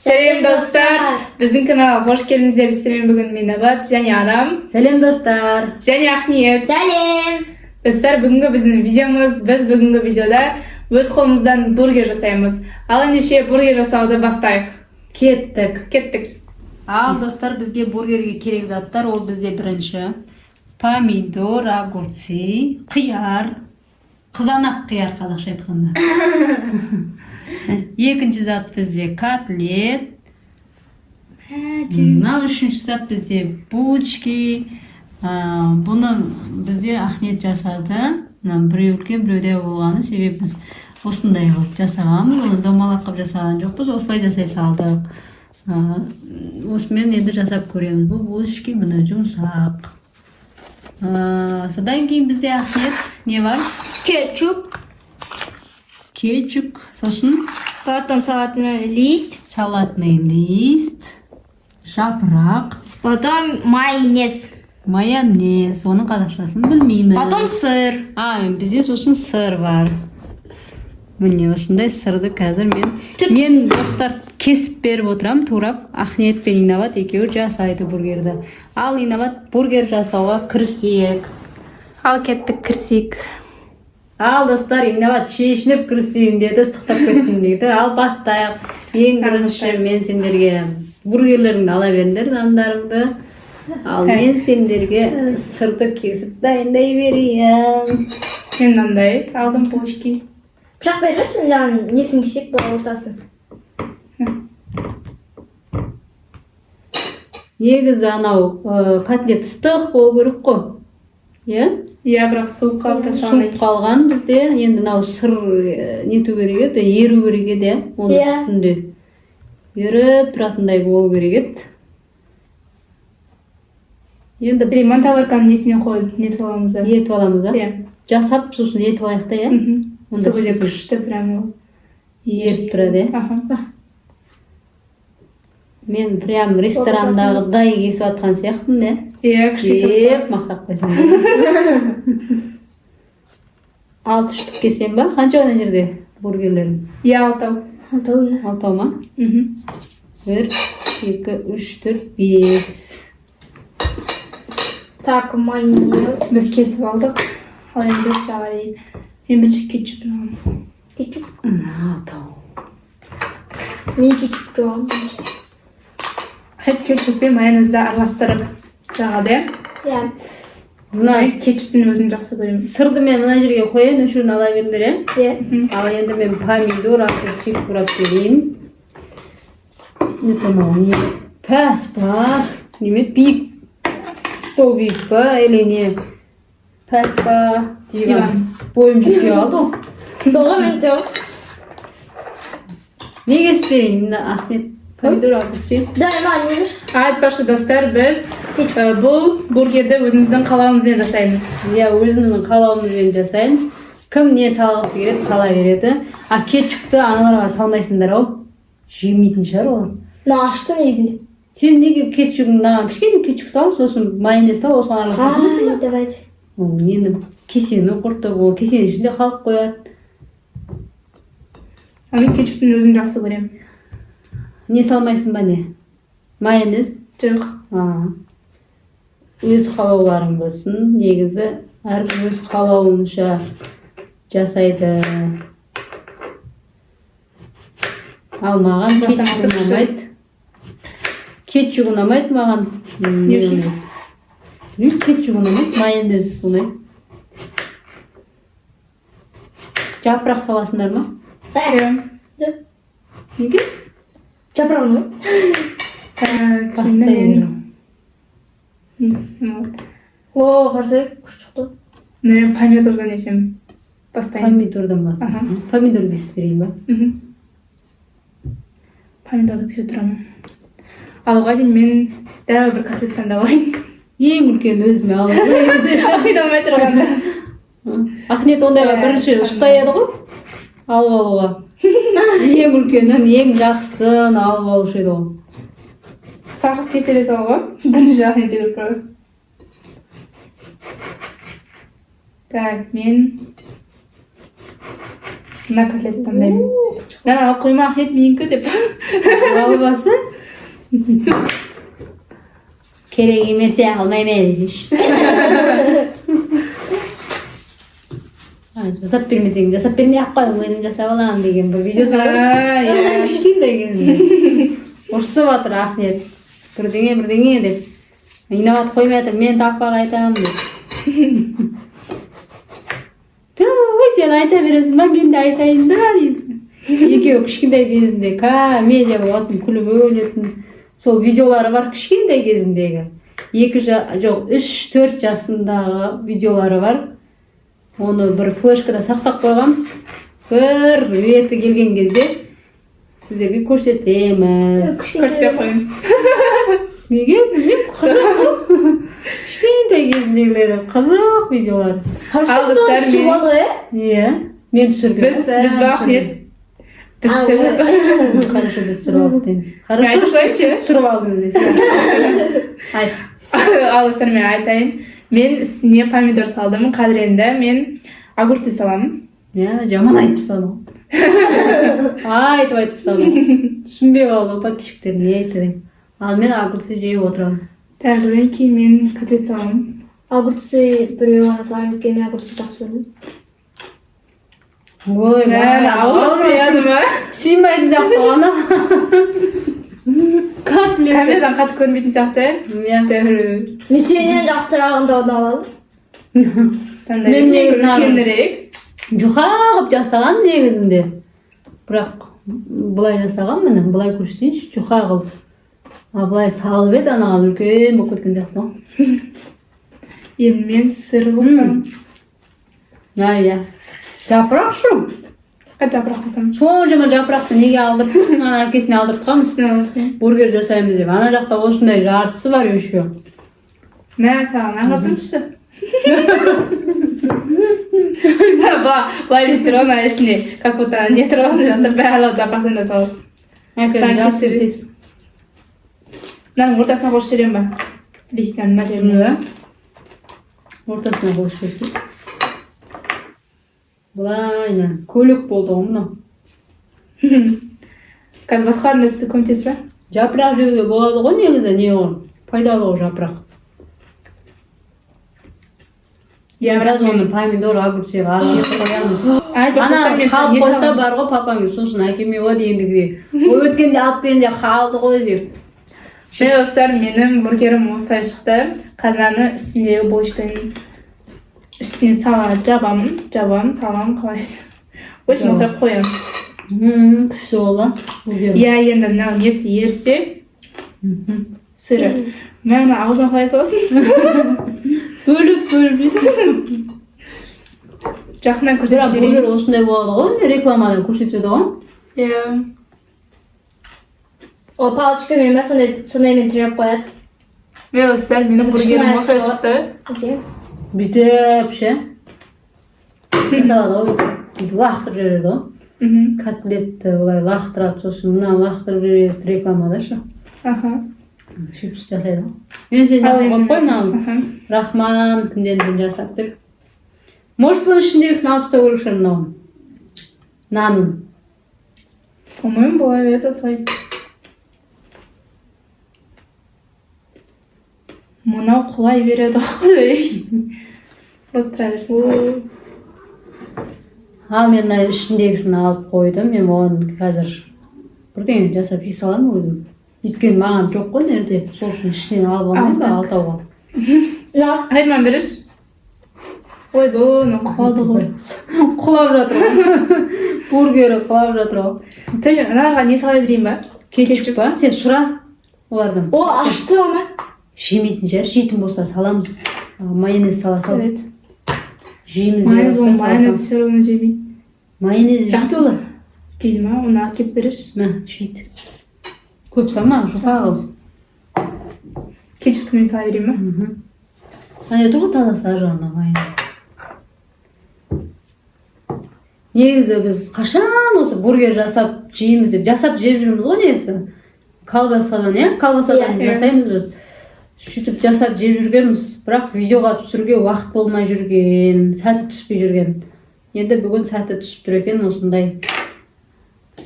Selam dostlar. Bizim kanala hoş geldinizler. Selam bugün Minabat, Jani Adam. Selam dostlar. Jani Ahmiyet. Selam. Dostlar bugünkü bizim videomuz. Biz bugünkü videoda öz kolumuzdan burger жасаймыз. Al endişe burger жасауды бастайық. Kettik. Al dostlar bizge burgerге керек заттар ол bizde birinchi pomidor, огурцы, qiyar, qizanaq qiyar қазақша айтқанда. Екінші зат bizde kotlet. Мынау үшінші зат bizde булочки. Бұны бізде Ахмет жасады. Біреу үлкен, біреуде болғаны себебі біз осындай қылып жасағанбыз. Оны домалақ қылып жасаған жоқпыз, осылай жасай салдық. Осымен енді жасап көреміз. Бұл булочки міне жұмсақ. Содан кейін бізде Ахмет не бар? Кетчуп. Кетчуп, сосын Потом салатный лист. салатный лист, жапырақ, Потом майонез. майонез, оның қазақшасын білмеймін. Потом сыр. Бізде сосын сыр бар. Міне осындай сырды қазір мен достар кесіп беріп отырам, турап. Ахмет пен Инабат екеуі жасайды бургерді. Ал Инабат бургер жасауға кірісейік. Ал кеттік кірсейік. Ал достар, Инабат шешініп кірісейін деді, ыстықтап кеттім дейді. Ал бастайық. Ең бірінші мен сендерге бургерлеріңді ала беріңдер, нандарыңды. Ал мен сендерге сырды кесіп дайындай берейін. Мен мынандай алдым булочки. Пышақ беріңізші, жаңағы несін кесек бұл ортасын. Негізі анау котлет ыстық болу керек қой. Иә? Иә, бірақ суып қалды Суып қалған бізде. Енді мынау сыр нету керек еді, еру керек еді, оның үстінде. Еріп тұратындай болу керек еді. Енді Риман табарканың несіне қойып нетіп аламыз. етіп аламыз, да? Иә. Жасап сосын етіп алайық та, иә? Сол кезде күшті прямо Еріп тұрады, иә? Мен прям ресторандағы кесіп атқан сияқтымын, да? Иә, күшті Еп, мақтап қойсам. 6 штук кесем ба? Қанша ана жерде бургерлерің? Иә, алтау. Алтау, иә. 6 ма? 1, 2, 3, 4, 5. Так, майонез. Біз кесіп алдық. Ал енді біз жағарайын. Мен бірінші кетчуп аламын. Кетчуп. 6. Мен кетчуп жоғам. Кетчуп пен майонезді араластырып жағады, иә? Иә. Мен кетчуптың өзін жақсы көремін. Сырды мен мына жерге қояйын, өшірін ала беріңдер, иә? Иә. Ал енді мен помидор, огурцы құрап берейін. Не пәс бар. Неме биік. Стол биік па, или не? Пәс па, диван. Бойым жетпей қалды ғой. Соға мен жоқ. Не кесіп берейін, Ахмет? Помидор, огурцы. Дай, майонез. Айтпақшы достар, біз бұл бургерді өзіміздің қалауымызбен жасаймыз. Иә, өзіміздің қалауымызбен жасаймыз. Кім не салғысы келеді, сала береді. Кетчупты аналарға салмайсыңдар ау. Жемейтін шығар олар. Мына ашты негізінде. Сен неге кетчугыңа кішкене кетчук сал, сосын майонез сал, осыған араластыр. Давайте. Енді кесені құртып, ол кесенің ішінде қалып қояды. Мен кетчуптың өзін жақсы көремін. Не салмайсың ба не? Майонез? Жоқ. Өз қалауларың болсын. Негізі әркім өз қалауынша жасайды. Ал маған кетчук ұнамайды. Кетчук ұнамайды маған. Не үшін? Кетчук ұнамайды, майонез ұнайды. Жапырақ саласыңдар ма? Жоқ. Неге? Жапырағын ма? Кейін мен несім алды. О, қарсы, күш шықты. Мен помидордан несем бастайын. Помидордан бастайын. Помидор кесіп берейін ба? Помидорды кесе тұрамын. Алуға дейін мен дәу бір котлет таңдалайын. Ең үлкен өзіме алып. Қидалмай тұрғанда. Ахмет ондайға бірінші ұстаяды ғой, алып алуға. Ең үлкенін, ең жақсын алып алушы еді ғой. Сақып кеселе салуға, бұны жағын жүріп қойып. Так, мен Mына котлет таңдаймын. Ана құймақ ет менікі деп. Албасы. Керек емесе алмаймын дейш. Жасап бермесең, жасап бермей ақ қойдым, өзім жасап аламын деген бір видеосы бар. Кішкентай кезінде. Ұрсып жатыр Ахмет. Бірдеңе деп. Инабат қоймай жатыр, мен таппақ айтамын деп. Ой, сен айта бересің ба, мен де айтайын да деймін. Екеуі кішкентай кезінде комедия болатын, күліп өлетін. Сол видеолары бар кішкентай кезіндегі. 3-4 жасындағы видеолары бар. Оны бір флешкада сақтап қойғанбыз. Бір реті келген кезде сіздерге көрсетеміз. Көрсетіп қойыңыз. Неге? Қызық. Кішкентай кезіндегілері қызық видеолар. Алғыстар мен. Иә, мен түсірген. Біз бақниет. Біз түсірген. Хорошо, біз түсіріп алдық деймін. Хорошо, Айтып қойшы. сіз түсіріп алдыңыз. Айт. Алғыстар мен айтайын. Мен үстіне помидор салдым. Қазір енді мен огурцы саламын. Иә, жаман айтып тастадым. Айтып тастадым. Түсінбей қалдым, подписчиктер не айтты деп. Ал мен огурцы жеп отырамын. Одан кейін мен котлет саламын. Огурцы біреу ғана салайын екен, мен огурцы жақсы көрдім. Ой, Ауыз сияды ма? сыймайтын сияқты ғана. Котлет. Камерадан қатты көрінбейтін сияқты. Иә. Мен сенен жақсырағын да алып. Мен үлкенірек. Жұқа қылып жасаған негізінде. Бірақ бұлай жасаған міне, бұлай көрсетейінші, жұқа қылып. А бұлай салып еді, анаған үлкен болып кеткен сияқты. Енді мен сыр қосам. Иә. Жапырақ шу. Қай жапырақ қосам? Соншама жапырақты неге алдырып, ана әкесіне алдыртқанбыз. Бургер жасаймыз деп. Ана жақта осындай жартысы бар еще. Мә, саған аңғырсыншы. Былай ресторан ішіне, как будто не тұрған жатыр, барлық жапырақтан да салып. Әкесіне Мынаның ортасына қосып жіберем ба? Білесің, мына жеріне. ортасына қосып жіберсек. Бұлайна, көлік болды ғой мынау. Қазір басқалардың өзі көмектесіп ба? Жапырақ жеуге болады ғой негізі, не ғой? Пайдалы ғой жапырақ. Біраз оны помидор, огурцы аралап қоямыз. Ана қалып қойса бар ғой папаңыз, сосын әкеме ғой дегендігі. Ой, өткенде алып келгенде қалды ғой деп. Достар, менің бургерім осылай шықты. Қазір үстіндегі булочканың үстіне салат жабамын, салам қалайсыз. Очень осылай қоямын. Күшті ола. Иә, енді мынау несі ерсе, сыры. Мәні аузына қалай саласың? Бөліп жейсің. Жақынан көрсетіп Бірақ бургер осындай болады ғой, рекламадан көрсетеді ғой. Иә. Ол палочкамен емес, сондаймен тіреп қояды. Достар, менің бургерім осылай шықты. Бүйтіп ше. Жасалады ғой, бүйтіп лақтырып жібереді ғой. Котлетті бұлай лақтырады, сосын мына лақтырып жібереді рекламада ше. Шипс жасайды ғой. Мен сен жасап қой мынау. Рахман, күнден жасап бер. Может, бұның ішіндегісін алып тастау керек шығар мынау. Нанын. По-моему, была это соль. Мынау құлай береді ғой. Отыра берсін. Ал мен мына ішіндегісін алып қойдым. Мен оған қазір бірдеңе жасап жей саламын өзім. Өйткені маған жоқ қой нерде. Сол үшін ішінен алып алмайын ба алтауға. Айырман беріш. Ой, бұны құлады ғой. Құлап жатыр ғой. Бургері құлап жатыр ғой. Анарға не сала берейін ба? Кетчуп па? Сен сұра олардан. О, ашты ма? Жемейтін жер, жейтін болса саламыз. Майонез сала сал. Evet. Жейміз. Майонез все равно жемейді. Майонез жейді олар. Жейді ма? Оны әкеп беріш. Мә, жейді. Көп салма, жұқа қыз. Кетчупты мен сала берейін ба? Ана тұғы тазасы ар жағында майонез. Негізі біз қашан осы бургер жасап жейміз деп, жасап жеп жүрміз ғой негізі. Колбасадан жасаймыз біз. Сөйтіп жасап жеп жүргенбіз. Бірақ видеоға түсіруге уақыт болмай жүрген, сәті түспей жүрген. Енді бүгін сәті түсіп тұр екен осындай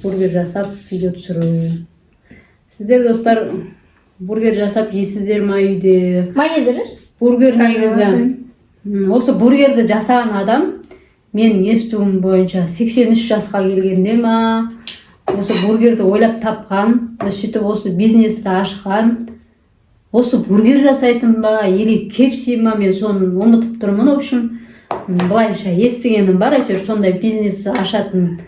бургер жасап видео түсіру. Сіздер достар бургер жасап жейсіздер ма үйде? Майонез беріңіз. Бургер негізі осы бургерді жасаған адам менің естуім бойынша 83 жасқа келгенде ма, осы бургерді ойлап тапқан, сөйтіп осы бизнесті ашқан, осы бургер жасайтын ба, или кепси ма, мен соны ұмытып тұрмын. В общем, былайша естігенім бар, әйтеуір сондай бизнес ашатын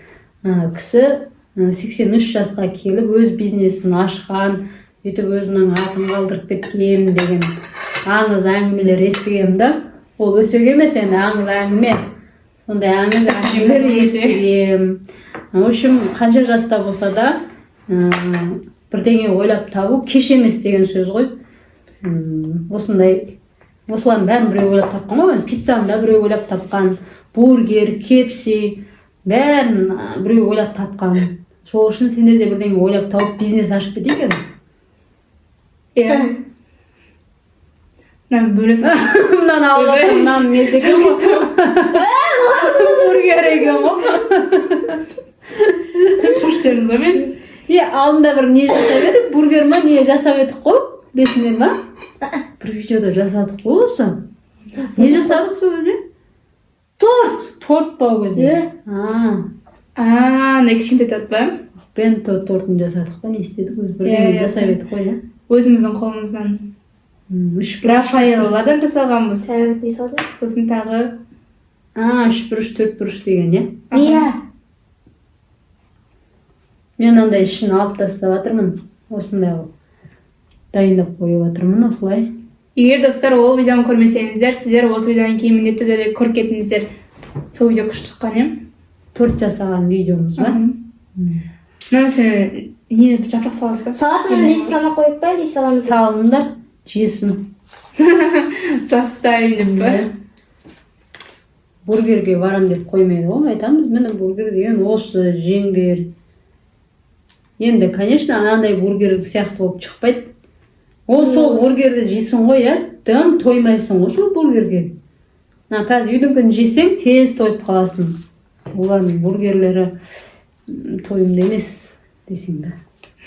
кісі 83 жасқа келіп өз бизнесін ашқан, сөйтіп өзінің атын қалдырып кеткен деген аңыз әңгімелер естігемін да. Ол өсек емес, енді аңыз әңгіме. Сондай аңыз әңгімелер естігем. В общем, қанша жаста болса да бірдеңе ойлап табу кеш емес деген сөз ғой. Осындай, осылардың бәрін біреу ойлап тапқан ғой. Пиццаны да біреу ойлап тапқан, бургер, кепси, бәрін біреу ойлап тапқан. Сол үшін сендер де бірдеңе ойлап тауып бизнес ашып кет екен. Иә. Мынаны бөлесің. Мынаны алып мынаны несі екен ғой. Бургер екен ғой. Қоштеңіз ғой мен. Алдында бір не жасап едік, бургер ма, не жасап едік қой, бесінен ба? Бір видеода жасадық қой осы. Не жасадық сол өзде? Торт. Торт ба ол кезде? Не кішкентай торт ба? Бенто тортын жасадық па, не істедік өзі? Бірдеңе жасап едік қой, иә? Өзіміздің қолымыздан. Рафаэлладан жасалғанбыз. Сәует не салдың? Сосын тағы 3 бұрыш, 4 бұрыш деген, иә? Иә. Мен андай ішін алып тастап жатырмын. Осындай қылып дайындап қойып жатырмын, осылай. Егер достар ол видеоны көрмесеңіздер, сіздер осы видеодан кейін міндетті түрде көріп кетіңіздер. Сол видео күшті шыққан, иә? Торт жасаған видеомыз ба? Мынаны сен не жапырақ саласыз ба? Салатын лист салмақ қойып па, лист саламыз. Салындар, жесін. Составим деп па? Бургерге барам деп қоймайды ғой, айтамыз, міне бургер деген осы жеңдер. Енді, конечно, анандай бургер сияқты болып шықпайды. Ол сол бургерді жейсің ғой, иә? Тым тоймайсың ғой сол бургерге. Қазір үйдіңкін жесең, тез тойып қаласың. Олардың бургерлері тойымды емес десең да.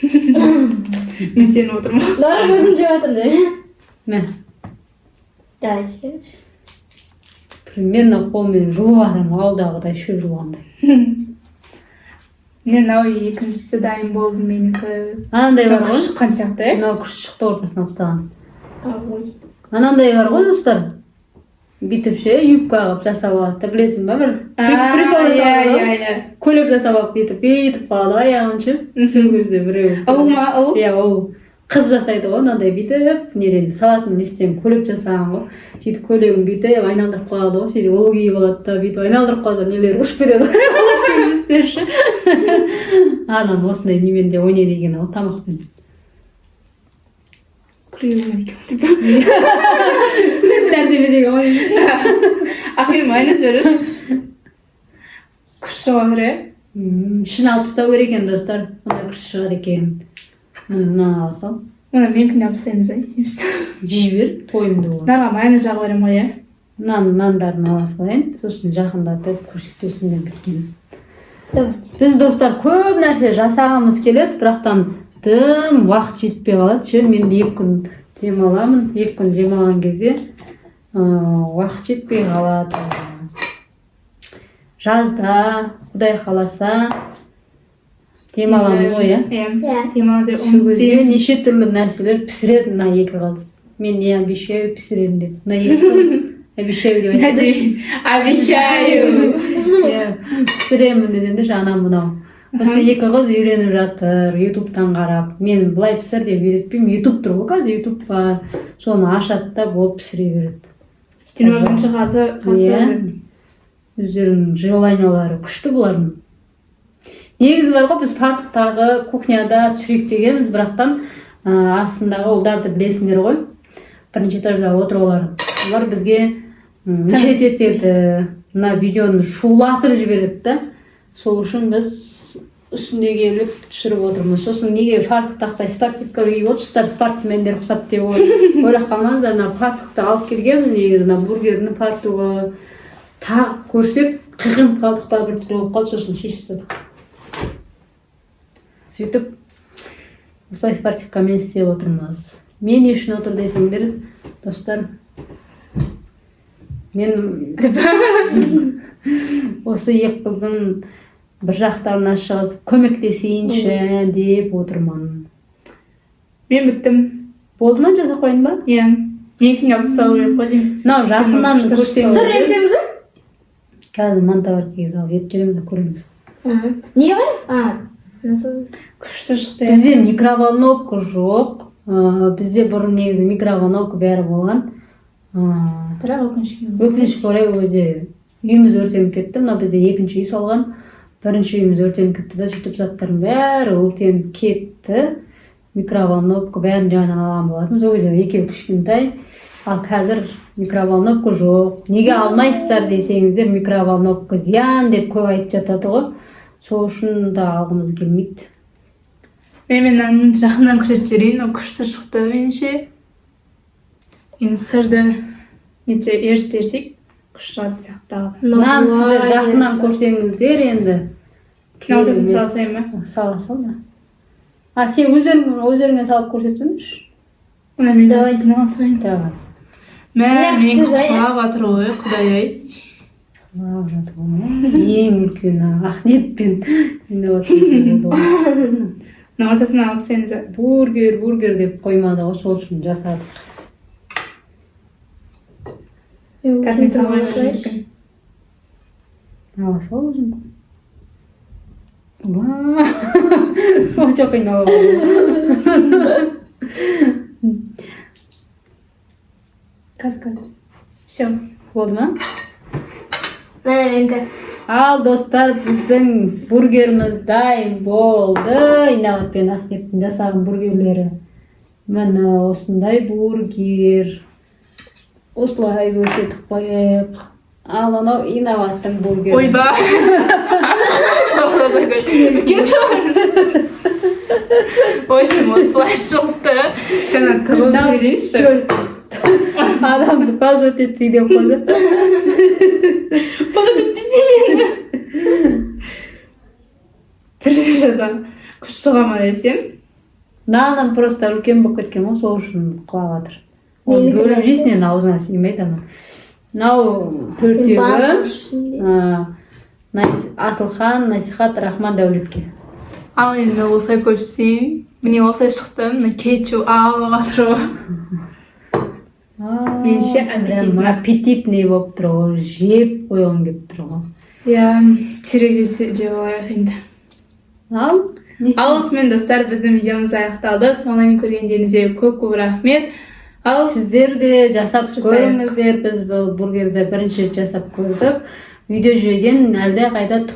Мен сені отырмын. Дары өзім жеп жатырмын. Мә, Давайте беріңіз. примерно қолмен жұлып жатырмын, ауылдағыдай шөп жұлғандай. Мен мынау екіншісі дайын болды менікі. Анандай бар ғой? Шыққан сияқты, иә? Мынау күш шықты ортасына алып Ой. Анандай бар ғой достар. Бүйтіп ше, юбка қылып жасап алады, білесің ба бір? Прикол жасап алады. Көйлек жасап алып бүйтіп қалады аяғын ше. Сол кезде біреу. Ол ма, ол? Иә, ол қыз жасайды ғой, мынандай бүйтіп, неден салатын листтен көйлек жасаған ғой. Сөйтіп көйлегін бүйтіп айналдырып қалады ғой, сөйтіп ол киіп алады да, бүйтіп айналдырып қалса нелер ұшып кетеді. Анан осындай немен де ойнайды екен ол тамақпен. Күлеймін екен деп. Нәрсе деген ойын. Мен майонез беріш. Күш шығады, иә? Ішін алып тастау керек екен достар. Онда күш шығады екен. Мынаны алсам. Оны менікін алып тастаймыз, иә? Жей бер, тойымды бол. Нарға майонез жағып беремін ғой, иә? Нандарын ала салайын. Сосын жақындатып көрсетесінден кеткен. Давайте. Біз достар көп нәрсе жасағымыз келеді, бірақтан тым уақыт жетпей қалады. Мен 2 күн демаламын. 2 күн демалған кезде уақыт жетпей қалады. Жазда, Құдай қаласа демаламыз ғой, иә? Иә, демаламыз. Сол кезде неше түрлі нәрселер пісіреді мына 2 қыз. Мен не обещаю пісіремін деп. Мына 2 қыз обещаю деп айтады. Обещаю. Пісіремін дегенде жаңа мынау. Осы 2 қыз үйреніп жатыр, ютубтан қарап. Мен былай пісір деп үйретпеймін. Ютуб тұр ғой, қазір ютуб бар. Соны ашады да болып пісіре береді. 21-ші ғасы өздерінің желаниялары күшті бұлардың. Негізі бар ғой, біз фартуктағы кухняда түсірейік дегенбіз, бірақтан астындағы ұлдарды білесіңдер ғой. Бірінші этажда отыр олар. Олар бізге мешет етеді, мына видеоны шулатып жібереді да. Сол үшін біз үстінде келіп түсіріп отырмыз. Сосын неге фартук тақпай спортивка киіп отырсыздар, спортсмендер ұқсап деп ойлап қалмаңыздар. Мына фартукты алып келгенбіз, негізі мына бургердің фартугы, тағып көрсек қиқынып қалдық па бір түрлі болып қалды, сосын шешіп тастадық. Сөйтіп осылай спортивкамен істеп отырмыз. Мен не үшін отыр десеңдер, достар, мен осы екі қыздың бір жақтарына шығып көмектесейінші деп отырмын. Мен біттім. Болды ма, жасап қойын ба? Иә. Мен үшін алты сау керек қой деймін. Мынау жақыннан Сыр көрсеңіз, ертеміз бе? қазір монтоваркаға салып ертіп жүреміз, көреміз. Неге қарай? Насыл. Күшті шықты. Бізде микроволновка жоқ. Бізде бұрын негізі микроволновка бәрі болған. Бірақ өкінішке. Өкінішке орай өзі үйіміз өртеніп кетті. Мына бізде екінші үй салған. Бірінші үйіміз өртеніп кетті да, сөйтіп заттардың бәрі өртеніп кетті. Микроволновка бәрін жаңадан алған болатын. Сол кезде екеуі кішкентай. Ал қазір микроволновка жоқ. Неге алмайсыздар десеңіздер, микроволновка зиян деп көп айтып жатады ғой. Сол үшін да алғымыз келмейді. Мен жақыннан көрсетіп жіберейін, ол күшті шықты меніңше. Енді сырды неше ертерсек күшті шығады сияқты. Нан сіздер жақыннан көрсеңіздер енді. Ортасын салсайын ба? Сал да. Сен өздеріңе салып көрсетсеңізші. Оны мен астына алсайын. Давай. Мен күшті құлап жатыр ғой, құдай-ай. Құлап жатыр ғой. Ең үлкені Ахметпен болды ғой. Мына ортасына алсаңыз. Бургер деп қоймады ғой, сол үшін жасадық. Кәдімгі салмай жүрген. Сол үшін. Сонша қиналып. Каз. Все. Болды ма? Менікі. Ал достар, біздің бургеріміз дайын болды. Инабат пен Ахметтің жасаған бургерлері. Міне осындай бургер. Осылай көрсетіп қояйық. Ал анау Инабаттың бургері. Ойба. Ойшым осылай шықты. Жаңа тұрып жіберейінші. Адамды позорить етпей деп қойды. Позорить етпесе мені. Бірінші жазам. Күш шыға ма десем. Наным просто үлкен болып кеткен ғой, сол үшін құлап жатыр. Оны Менікі бөліп нәрсе? жейсің, аузына сыймайды ана. Мынау төртеуі Асылхан, Насихат, Рахман Дәулетке. Ал енді осылай көрсетейін. Міне осылай шықты. Міне кетчу ағылып жатыр ғой. Меніңше аппетитный болып тұр ғой, жеп қойған келіп тұр ғой. Иә, терек жеп алайық енді. Ал Осымен достар, біздің видеомыз аяқталды. Соңынан көргендеріңізге көп рахмет. Ал сіздер де жасап көріңіздер. Біз бұл бургерді бірінші рет жасап көрдік. Видео жүйеден әлде қайда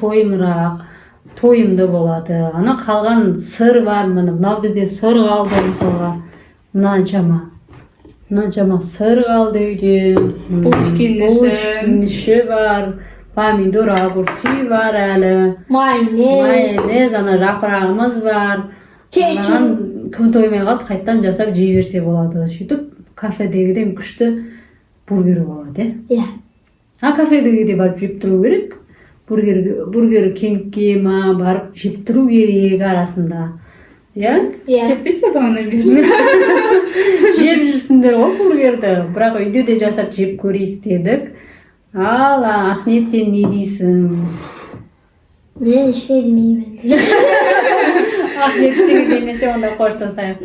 тойымды болады. Ана қалған сыр бар, мынау бізде сыр қалды мысалға. Мынаншама сыр қалды үйде. Булочкин іші бар. Помидор, огурцы бар әлі. Майонез, ана жапырағымыз бар. Кім тоймай қалды, қайттан жасап жей берсе болады. Сөйтіп кафедегіден күшті бургер болады. Иә. Кафедегіде барып жеп тұру керек. Бургер кеңікке ма барып жеп тұру керек арасында. Иә? Жеппесе бағана бері. Жеп жүрсіңдер ғой бургерді. Бірақ үйде де жасап жеп көрейік дедік. Ал Ахмет, сен не дейсің? Мен ештеңе демеймін. Ахмет ештеңе демесе, онда қоштасайық.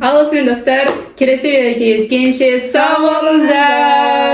Ал осымен достар, келесі видеода кездескенше сау болыңыздар.